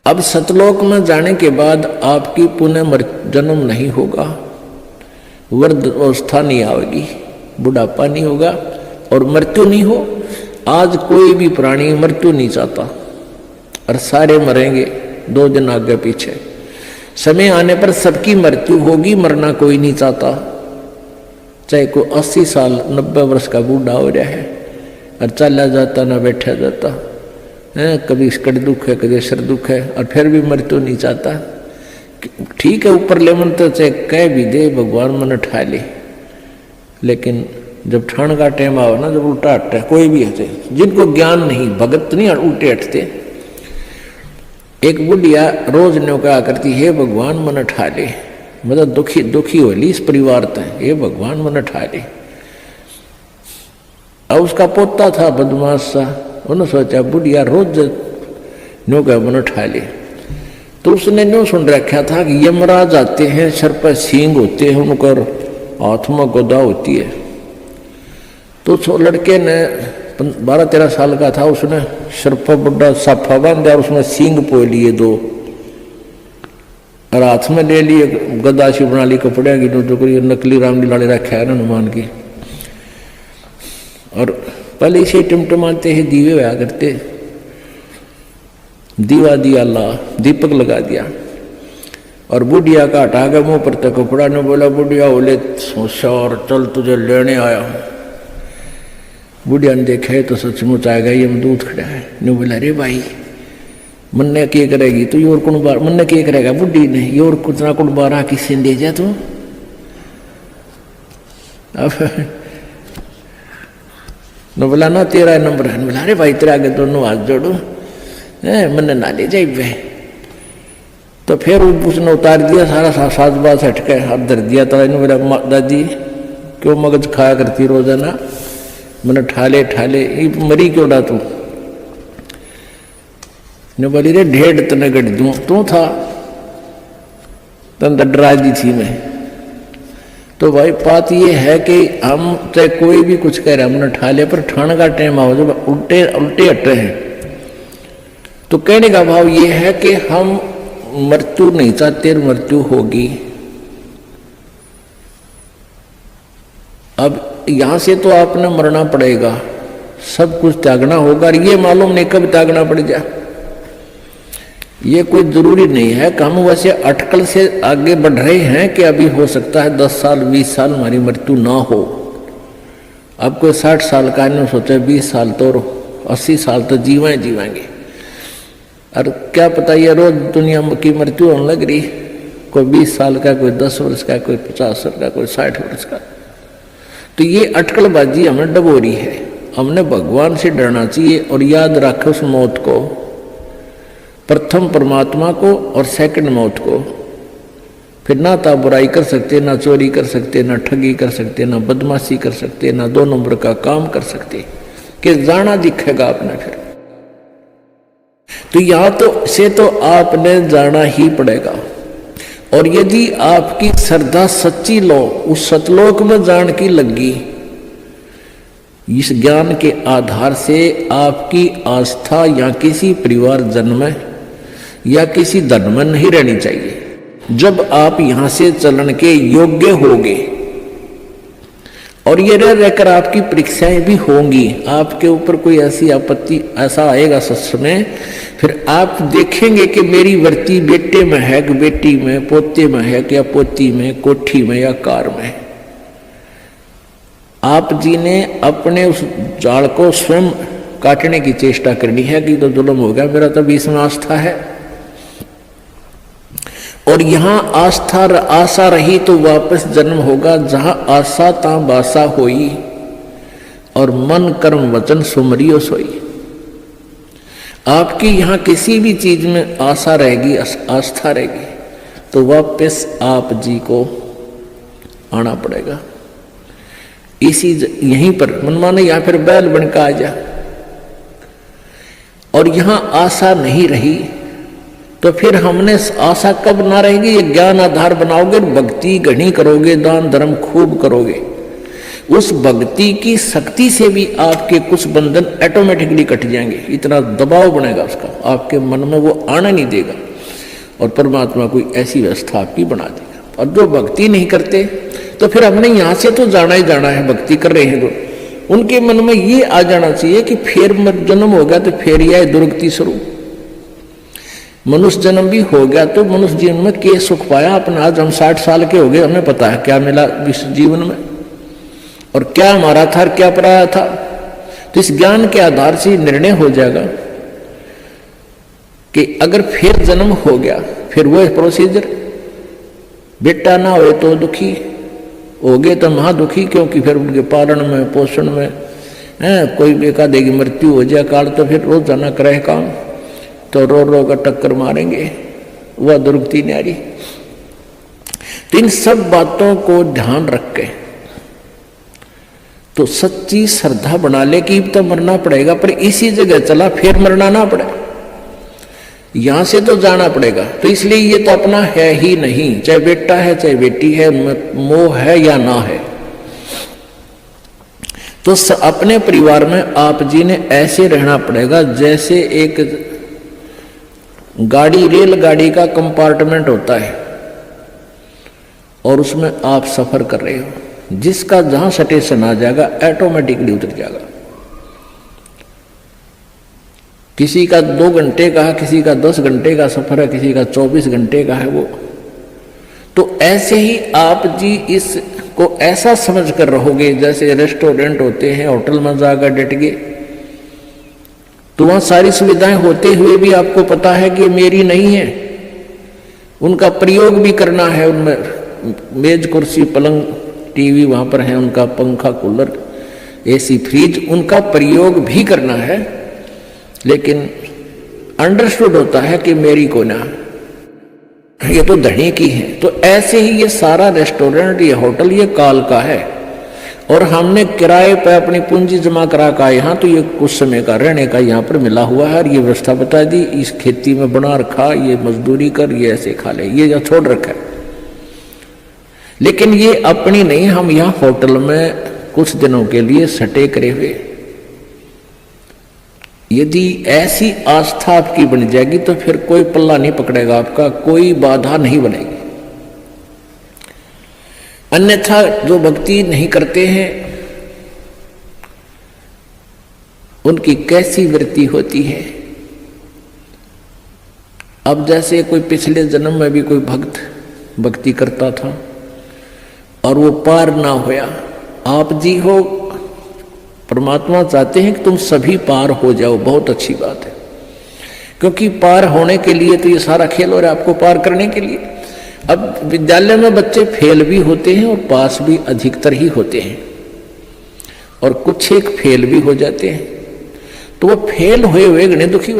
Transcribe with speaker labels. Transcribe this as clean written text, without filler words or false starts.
Speaker 1: अब सतलोक में जाने के बाद आपकी पुनः जन्म नहीं होगा, वृद्ध अवस्था नहीं आएगी, बुढ़ापा नहीं होगा और मृत्यु नहीं हो। आज कोई भी प्राणी मृत्यु नहीं चाहता और सारे मरेंगे 2 दिन आगे पीछे। समय आने पर सबकी मृत्यु होगी, मरना कोई नहीं चाहता। चाहे कोई 80 साल 90 वर्ष का बूढ़ा हो रहा है और चला जाता ना बैठा जाता है, कभी कड़ दुख है कभी सिर दुख है और फिर भी मृत्यु नहीं चाहता। ठीक है, ऊपर ले मन तो चाहे कह भी दे भगवान मन उठा ले, लेकिन जब ठाण का टाइम आओ ना, जब उल्टा हटता है कोई भी हटे, जिनको ज्ञान नहीं भगत नहीं उल्टे हटते। एक बुढ़िया रोज ने कहा करती है भगवान मन उठा ले, मतलब दुखी हो ली इस परिवार तक, ये भगवान मन उठा ले। अब उसका पोता था बदमाश सा, उन्होंने सोचा बुढ़िया रोज नो का मन उठा ले, तो उसने न्यू सुन रखा था कि यमराज आते हैं, सर पर सींग होते हैं, उनकर आत्मा गोदा होती है। तो उस लड़के ने 12-13 साल का था, उसने सर पर बड़ा साफा बांधा और उसमें सींग पो लिए 2 और हाथ में ले लिए गदा सी बना ली कपड़े की, जो नकली रामलीला रखा है ना हनुमान की। और पहले इसे टिमटमाते हैं दीवे हुआ करते, दीवा दिया ला, दीपक लगा दिया और बुढ़िया का हटा के मुंह पर तक कपड़ा ने बोला बुढ़िया बोले होशियार चल तुझे लेने आया हूं। बुढ़िया ने देखा तो सचमुच आएगा ये दूध खड़ा है। ने बोला अरे भाई मन ने क्या करेगी तू, योर कुण बार मन ने क्या करेगा बुढ़ी ने, योर कुछ ना कुछ बारह किसी ने दे जा तू। अब न बोला ना तेरा नंबर है, बोला अरे भाई तेरा आगे दोनों हाथ जोड़ो मन ना ले जाए वे। तो फिर उसने उतार दिया सारा साज बाज हटके हाथ धर दिया। तो इन्होंने बोला दादी क्यों मगज खाया करती रोजाना, मैंने ठाले मरी क्यों डा तू। ने बोली रे ढेड़ तने गढ़ दूं, तू था तन डरा दी थी मैं। तो भाई बात ये है कि हम चाहे कोई भी कुछ कह रहा है, हमने ठाले पर ठाण का टाइम आओ जब उल्टे हटे हैं। तो कहने का भाव ये है कि हम मृत्यु नहीं चाहते, मृत्यु होगी। अब यहां से तो आपने मरना पड़ेगा, सब कुछ त्यागना होगा और ये मालूम नहीं कब त्यागना पड़ जाए। ये कोई जरूरी नहीं है कि हम वैसे अटकल से आगे बढ़ रहे हैं कि अभी हो सकता है 10 साल 20 साल हमारी मृत्यु ना हो। अब कोई 60 साल का नहीं सोचा 20 साल तो 80 साल तो जीवेंगे। और क्या पता ये रोज दुनिया की मृत्यु होने लग रही, कोई 20 साल का, कोई 10 वर्ष का, कोई 50 वर्ष का, कोई 60 वर्ष का। तो ये अटकलबाजी हमें डबोरी है। हमने भगवान से डरना चाहिए और याद रखे उस मौत को, प्रथम परमात्मा को और सेकंड मौत को। फिर ना तो बुराई कर सकते, ना चोरी कर सकते, ना ठगी कर सकते, ना बदमाशी कर सकते, ना 2 नंबर का काम कर सकते, कि जाना दिखेगा आपने। फिर तो यहां तो से तो आपने जाना ही पड़ेगा। और यदि आपकी श्रद्धा सच्ची लो उस सतलोक में जान की लगी, इस ज्ञान के आधार से आपकी आस्था या किसी परिवार जन्म में या किसी धर्म में नहीं रहनी चाहिए। जब आप यहां से चलन के योग्य होंगे और ये रहकर आपकी परीक्षाएं भी होंगी, आपके ऊपर कोई ऐसी आपत्ति ऐसा आएगा सच में, फिर आप देखेंगे कि मेरी वर्ती बेटे में है कि बेटी में, पोते में है कि या पोती में, कोठी में या कार में। आप जी ने अपने उस जाल को स्वयं काटने की चेष्टा करनी है कि तो जुल्म हो गया, मेरा तो इसमें आस्था है। और यहां आशा रही तो वापस जन्म होगा, जहां आशा ता बासा होई और मन कर्म वचन सुमरियो सोई। आपकी यहां किसी भी चीज में आशा रहेगी, आस्था रहेगी, तो वापस आप जी को आना पड़ेगा। इसी यहीं पर मन माने यहां फिर बैल बनकर आ जा। और यहां आशा नहीं रही तो फिर हमने आशा कब ना रहेगी, ये ज्ञान आधार बनाओगे, भक्ति घनी करोगे, दान धर्म खूब करोगे, उस भक्ति की शक्ति से भी आपके कुछ बंधन ऑटोमेटिकली कट जाएंगे। इतना दबाव बनेगा उसका, आपके मन में वो आना नहीं देगा, और परमात्मा कोई ऐसी व्यवस्था आपकी बना देगा। और जो भक्ति नहीं करते तो फिर हमने यहाँ से तो जाना ही जाना है, भक्ति कर रहे हैं तो उनके मन में ये आ जाना चाहिए कि फिर जन्म हो गया तो फिर यह दुर्गति शुरू। मनुष्य जन्म भी हो गया तो मनुष्य जीवन में क्या सुख पाया अपना। आज हम 60 साल के हो गए, हमें पता है क्या मिला इस जीवन में और क्या हमारा था और क्या पराया था। तो इस ज्ञान के आधार से निर्णय हो जाएगा कि अगर फिर जन्म हो गया फिर वो प्रोसीजर, बेटा ना हो तो दुखी हो गए तो महादुखी, क्योंकि फिर उनके पालन में पोषण में कोई एकाधे की मृत्यु हो जाए काल तो फिर रोजाना करे काम, तो रो रो का टक्कर मारेंगे, वह दुर्गति न्यारी। तो इन सब बातों को ध्यान रख के तो सच्ची श्रद्धा बना ले कि तो मरना पड़ेगा, पर इसी जगह चला फिर मरना ना पड़े, यहां से तो जाना पड़ेगा। तो इसलिए ये तो अपना है ही नहीं, चाहे बेटा है चाहे बेटी है, मोह है या ना है। तो अपने परिवार में आप जी ने ऐसे रहना पड़ेगा जैसे एक गाड़ी, रेलगाड़ी का कंपार्टमेंट होता है और उसमें आप सफर कर रहे हो, जिसका जहां स्टेशन आ जाएगा ऑटोमेटिकली उतर जाएगा। किसी का 2 घंटे का है, किसी का 10 घंटे का सफर है, किसी का 24 घंटे का है वो। तो ऐसे ही आप जी इसको ऐसा समझ कर रहोगे जैसे रेस्टोरेंट होते हैं, होटल में जाकर डट गए तो वहां सारी सुविधाएं होते हुए भी आपको पता है कि मेरी नहीं है, उनका प्रयोग भी करना है। उनमें मेज कुर्सी पलंग टीवी वहां पर है, उनका पंखा कूलर एसी फ्रिज उनका प्रयोग भी करना है, लेकिन अंडरस्टूड होता है कि मेरी को ना, ये तो धनी की है। तो ऐसे ही ये सारा रेस्टोरेंट, ये होटल, ये काल का है और हमने किराए पर अपनी पूंजी जमा करा का यहाँ, तो ये कुछ समय का रहने का यहाँ पर मिला हुआ है और ये व्यवस्था बता दी, इस खेती में बना रखा, ये मजदूरी कर, ये ऐसे खा ले, ये यहाँ छोड़ रखा है। लेकिन ये अपनी नहीं, हम यहाँ होटल में कुछ दिनों के लिए सटे करे हुए। यदि ऐसी आस्था आपकी बन जाएगी तो फिर कोई पल्ला नहीं पकड़ेगा आपका, कोई बाधा नहीं बनेगी। अन्यथा जो भक्ति नहीं करते हैं उनकी कैसी वृत्ति होती है। अब जैसे कोई पिछले जन्म में भी कोई भक्त भक्ति करता था और वो पार ना होया, आप जी हो, परमात्मा चाहते हैं कि तुम सभी पार हो जाओ, बहुत अच्छी बात है, क्योंकि पार होने के लिए तो ये सारा खेल हो रहा है आपको पार करने के लिए। अब विद्यालय में बच्चे फेल भी होते हैं और पास भी अधिकतर ही होते हैं, और कुछ एक फेल भी हो जाते हैं, तो वो फेल हुए हुए गणे दुखी हुए।